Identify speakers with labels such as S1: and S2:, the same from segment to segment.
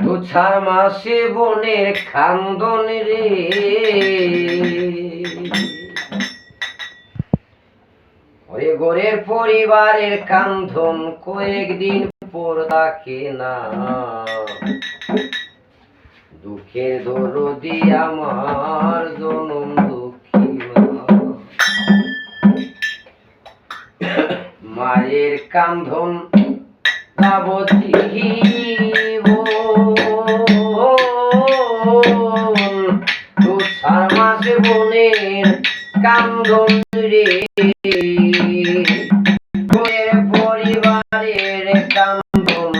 S1: দু চার মাসে বোনের কান্দন রে, ওই ঘরের পরিবারের কান্দন কয়েকদিন পর থাকে না। দুঃখের দরদি আমার জনম দুঃখী মা, মায়ের কান্দন যাবতীব দু চার মাসে বোনের কান্দন রে, পরিবারের কান্দন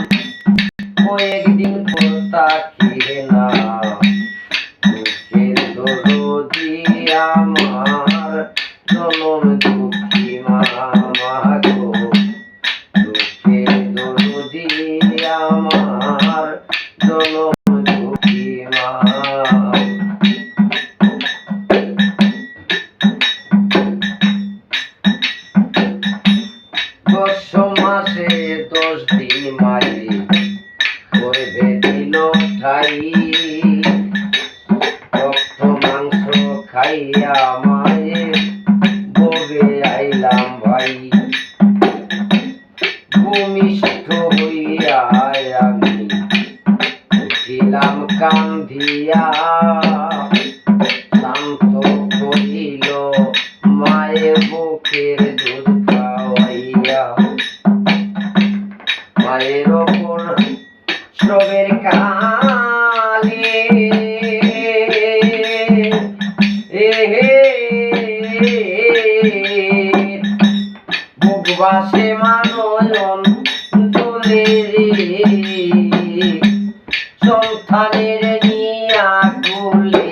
S1: কয়েকদিন পর থাকে না। দুঃখের দরদি আমার জনম দুঃখী মা, গো দুঃখের দরদি আমার জনম দুঃখী মা। 10 মাসে 10 দিন মায়ে করবে দিল ঠাই, রক্ত মাংস খাইয়া মায়ে ববে আইলাম ভাই। ভূমিষ্ঠ হইয়া আমি উঠিলাম কান্দিয়া, শান্ত করিল মায়ের বুকের দুধ খাওয়াইয়া। মায়ের ওপর শ্রমের কালে বুকবাসে মানয়ন তোলে রে, সন্তানের নিয়া কুলে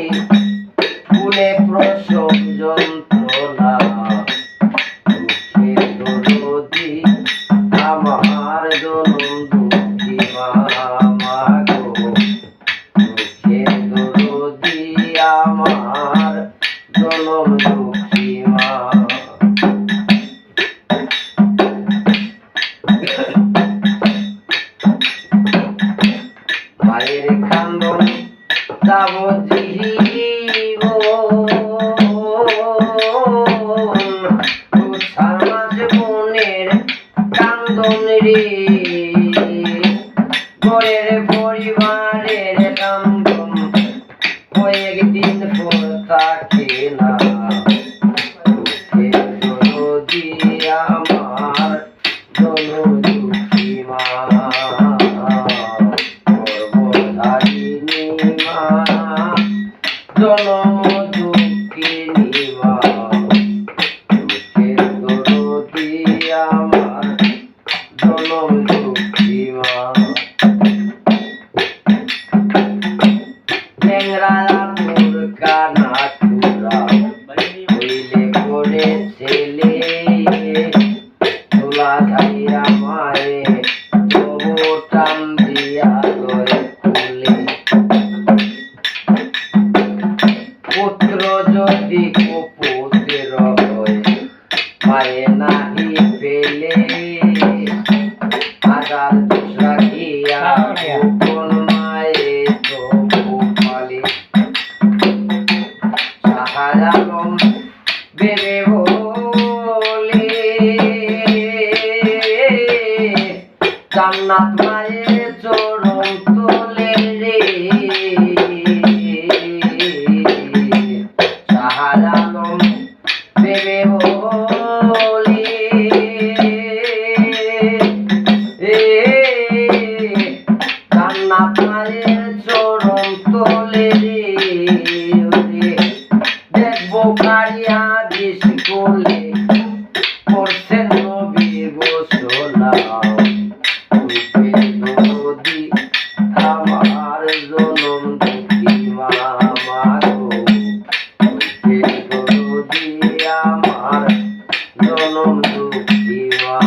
S1: কুলে প্রসব যন্ত্রণা। দুঃখের দরদি আমার জনম দুঃখী মা, গো দুঃখের দরদি আমার জনম দুঃখী মা। মায়ের কান্দন যাবতীব দু চার মাস বোনের কান্দন রে, ঘরের পরিবারের কান্দন কয়েকদিন পর থাকে না। দুঃখের দরদি আমার জনম দুঃখী মা, গর্ভধারিণী মা জনম দুঃখিনী মা। দুঃখের দরদি আমার জনম দুঃখী মা। ল্যাংড়া তোর কানা টুরা হইলে করে ছেলে, তোলা ঝাইয়া মায়ে তবু টান দিয়া লয় কুলে। পুত্র যদি কুপুত্র হয় মায়ে নাহি পেলে, আগার দোষ রাখিয়া গোপন মায়ে তবু পালে। শাহ আলম বেবে বলে জান্নাত মায়ের চরণ তোলে রে, শাহ আলম বেবে বলে জান্নাত মায়ের চরণ তোলে রে। দেখবো কারিয়া দিস কোলে করছেন নবী ঘোষণা। দুঃখের দরদি আমার জনম দুঃখী মা, গো দুঃখের দরদি আমার জনম দুঃখী মা।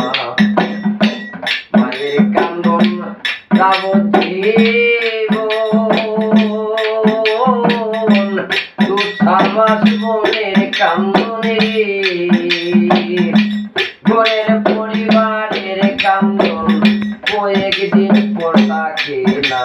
S1: মায়ের কান্দন যাবতীব দু চার মাস বোনের কান্দন রে, ঘরের পরিবারের কান্দন কয়েকদিন পর থাকে না